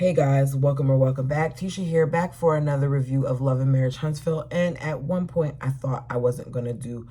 Hey guys, welcome or welcome back. Tisha here, back for another review of Love and Marriage Huntsville. And at one point, I thought I wasn't going to do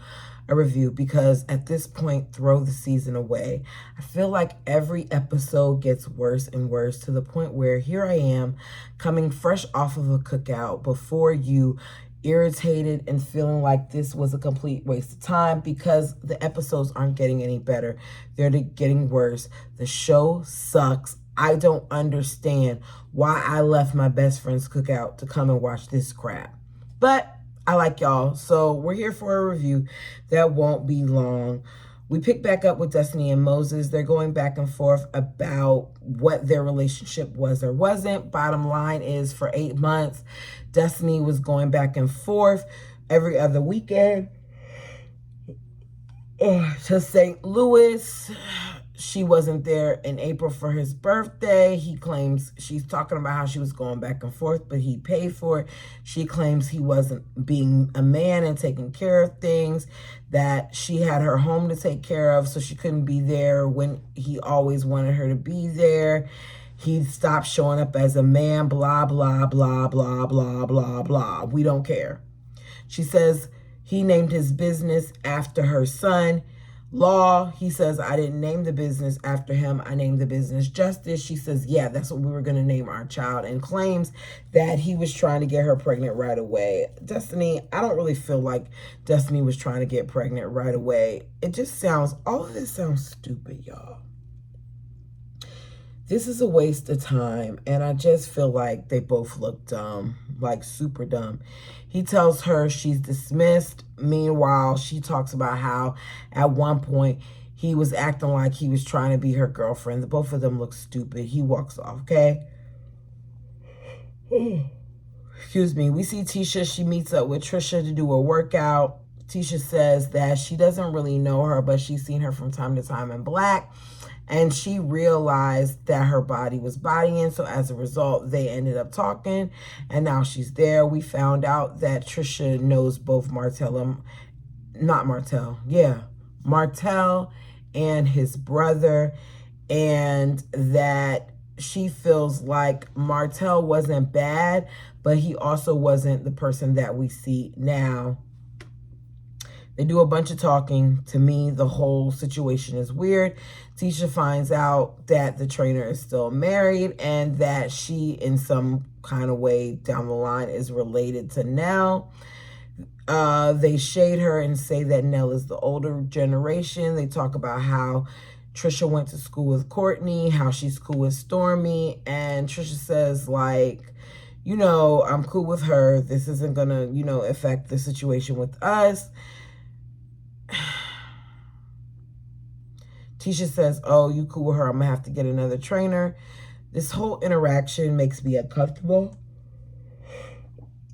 a review because at this point, throw the season away. I feel like every episode gets worse and worse to the point where here I am coming fresh off of a cookout before you, irritated and feeling like this was a complete waste of time because the episodes aren't getting any better. They're getting worse. The show sucks. I don't understand why I left my best friend's cookout to come and watch this crap. But I like y'all, so we're here for a review that won't be long. We pick back up with Destiny and Moses. They're going back and forth about what their relationship was or wasn't. Bottom line is, for 8 months, Destiny was going back and forth every other weekend to St. Louis. She wasn't there in April for his birthday. He claims, she's talking about how she was going back and forth, but he paid for it. She claims he wasn't being a man and taking care of things, that she had her home to take care of, so she couldn't be there when he always wanted her to be there. He stopped showing up as a man, blah, blah, blah, blah, blah, blah, blah. We don't care. She says he named his business after her son. Law, he says, I didn't name the business after him. I named the business Justice. She says, yeah, that's what we were going to name our child, and claims that he was trying to get her pregnant right away. Destiny, I don't really feel like Destiny was trying to get pregnant right away. It just sounds, all of this sounds stupid, y'all. This is a waste of time, and I just feel like they both look dumb, like super dumb. He tells her she's dismissed. Meanwhile, she talks about how at one point he was acting like he was trying to be her girlfriend. The both of them look stupid. He walks off, okay? Excuse me. We see Tisha. She meets up with Trisha to do a workout. Tisha says that she doesn't really know her, but she's seen her from time to time in Black. And she realized that her body was bodying. So as a result, they ended up talking. And now she's there. We found out that Trisha knows both Martell and his brother. And that she feels like Martell wasn't bad, but he also wasn't the person that we see now. They do a bunch of talking. To me, the whole situation is weird. Tisha finds out that the trainer is still married and that she, in some kind of way down the line, is related to Nell. They shade her and say that Nell is the older generation. They talk about how Trisha went to school with Courtney, how she's cool with Stormy. And Trisha says, like, you know, I'm cool with her. This isn't going to, you know, affect the situation with us. Tisha says, oh, you cool with her, I'm going to have to get another trainer. This whole interaction makes me uncomfortable.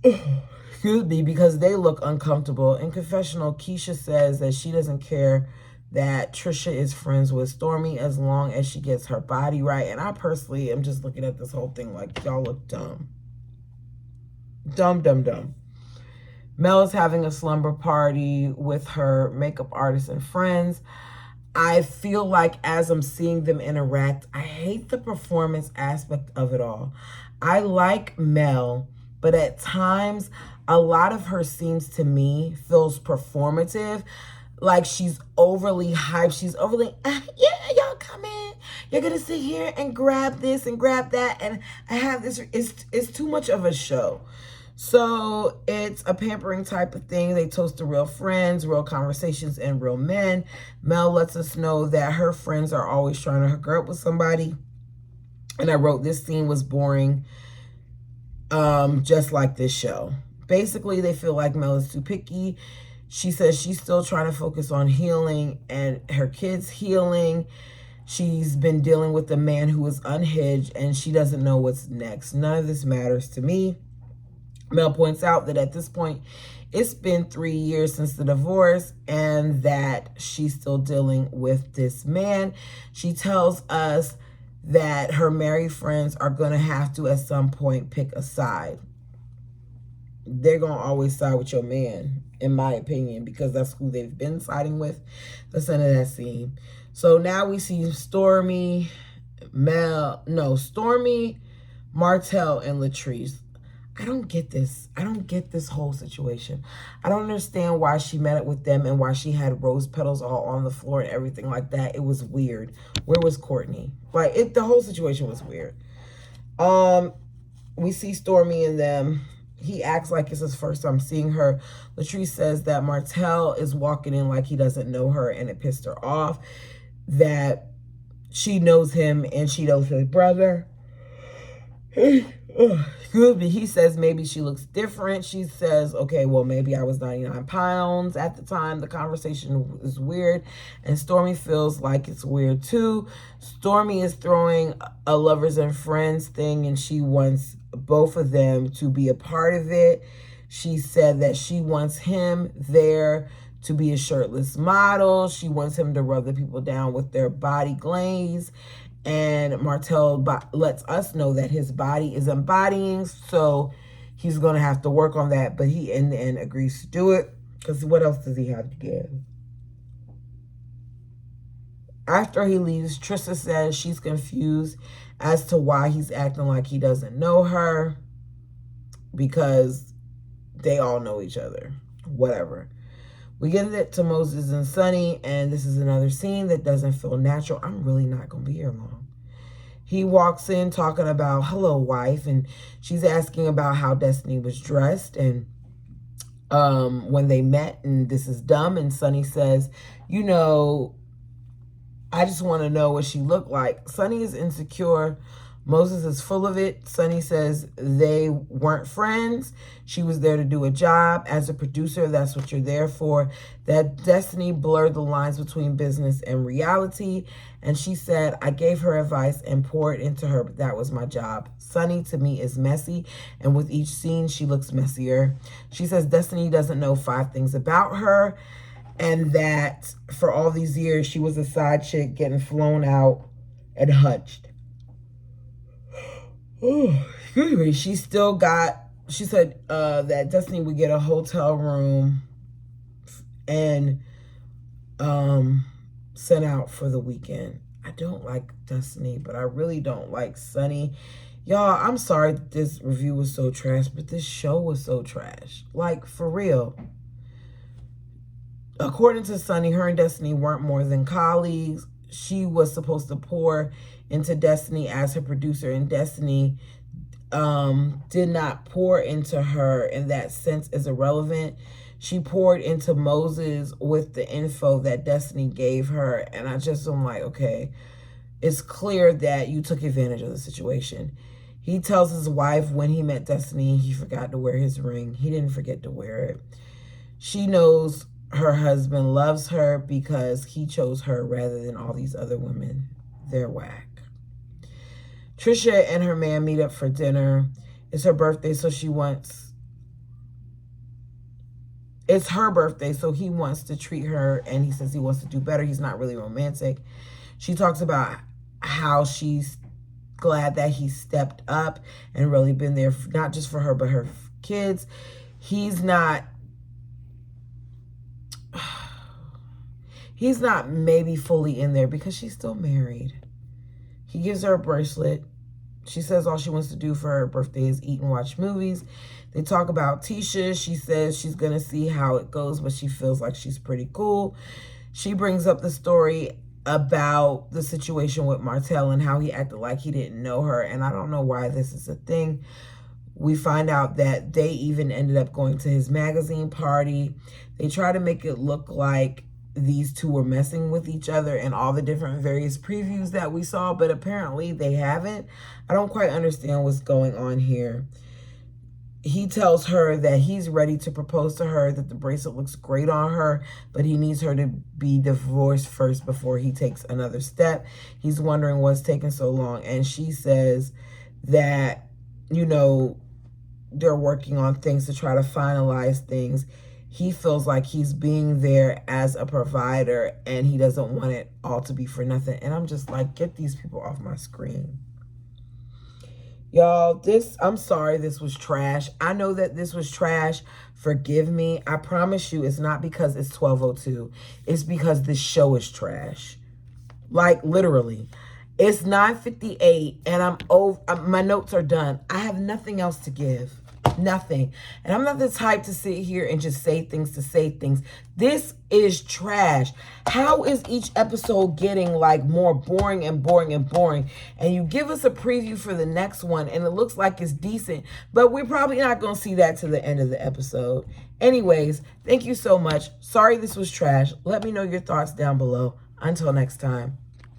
Excuse me, because they look uncomfortable. In confessional, Keisha says that she doesn't care that Trisha is friends with Stormy as long as she gets her body right. And I personally am just looking at this whole thing like, y'all look dumb. Dumb, dumb, dumb. Mel is having a slumber party with her makeup artist and friends. I feel like as I'm seeing them interact, I hate the performance aspect of it all. I like Mel, but at times, a lot of her scenes to me feels performative. Like she's overly hyped. She's overly, yeah, y'all come in. You're going to sit here and grab this and grab that. And I have this. It's too much of a show. So it's a pampering type of thing. They toast to real friends, real conversations, and real men. Mel lets us know that her friends are always trying to hook her up with somebody. And I wrote, this scene was boring, just like this show. Basically, they feel like Mel is too picky. She says she's still trying to focus on healing and her kids' healing. She's been dealing with a man who is unhinged, and she doesn't know what's next. None of this matters to me. Mel points out that at this point, it's been 3 years since the divorce and that she's still dealing with this man. She tells us that her married friends are going to have to, at some point, pick a side. They're going to always side with your man, in my opinion, because that's who they've been siding with. That's the end of that scene. So now we see Stormy, Martell and Latrice. I don't get this. I don't get this whole situation. I don't understand why she met up with them and why she had rose petals all on the floor and everything like that. It was weird. Where was Courtney? Like, the whole situation was weird. We see Stormy and them. He acts like it's his first time seeing her. Latrice says that Martell is walking in like he doesn't know her and it pissed her off. That she knows him and she knows his brother. Excuse me. He says maybe she looks different. She says, okay, well, maybe I was 99 pounds at the time. The conversation is weird. And Stormy feels like it's weird too. Stormy is throwing a lovers and friends thing and she wants both of them to be a part of it. She said that she wants him there to be a shirtless model. She wants him to rub the people down with their body glaze. And Martell lets us know that his body is embodying, so he's going to have to work on that. But he, in the end, agrees to do it, because what else does he have to give? After he leaves, Trisha says she's confused as to why he's acting like he doesn't know her, because they all know each other. Whatever. We get it to Moses and Sonny, and this is another scene that doesn't feel natural. I'm really not going to be here long. He walks in talking about, hello, wife, and she's asking about how Destiny was dressed and when they met, and this is dumb. And Sonny says, you know, I just want to know what she looked like. Sonny is insecure. Moses is full of it. Sonny says they weren't friends. She was there to do a job. As a producer, that's what you're there for. That Destiny blurred the lines between business and reality. And she said, I gave her advice and poured into her, but that was my job. Sonny, to me, is messy. And with each scene, she looks messier. She says Destiny doesn't know 5 things about her. And that for all these years, she was a side chick getting flown out and hunched. Oh, excuse me. She still got, she said that Destiny would get a hotel room and sent out for the weekend. I don't like Destiny, but I really don't like Sonny. Y'all, I'm sorry that this review was so trash, but this show was so trash. Like, for real. According to Sonny, her and Destiny weren't more than colleagues. She was supposed to pour into Destiny as her producer, and Destiny did not pour into her. In that sense, is irrelevant. She poured into Moses with the info that Destiny gave her, and I just am like, okay, it's clear that you took advantage of the situation. He tells his wife when he met Destiny, he forgot to wear his ring. He didn't forget to wear it. She knows her husband loves her because he chose her rather than all these other women. They're whack. Trisha and her man meet up for dinner. It's her birthday, so she wants... It's her birthday, so he wants to treat her, and he says he wants to do better. He's not really romantic. She talks about how she's glad that he stepped up and really been there, not just for her, but her kids. He's not maybe fully in there because she's still married. He gives her a bracelet. She says all she wants to do for her birthday is eat and watch movies. They talk about Tisha. She says she's going to see how it goes, but she feels like she's pretty cool. She brings up the story about the situation with Martell and how he acted like he didn't know her. And I don't know why this is a thing. We find out that they even ended up going to his magazine party. They try to make it look like these two were messing with each other in all the different various previews that we saw, but apparently they haven't. I don't quite understand what's going on here. He tells her that he's ready to propose to her, that the bracelet looks great on her, but he needs her to be divorced first before he takes another step. He's wondering what's taking so long, and she says that, you know, they're working on things to try to finalize things. He feels like he's being there as a provider and he doesn't want it all to be for nothing. And I'm just like, get these people off my screen. Y'all, I'm sorry this was trash. I know that this was trash. Forgive me. I promise you it's not because it's 12:02. It's because this show is trash. Like, literally. It's 9:58 and I'm over. My notes are done. I have nothing else to give. Nothing. And I'm not the type to sit here and just say things to say things. This is trash. How is each episode getting like more boring and boring and boring? And you give us a preview for the next one and it looks like it's decent, but we're probably not going to see that to the end of the episode. Anyways, thank you so much. Sorry this was trash. Let me know your thoughts down below. Until next time.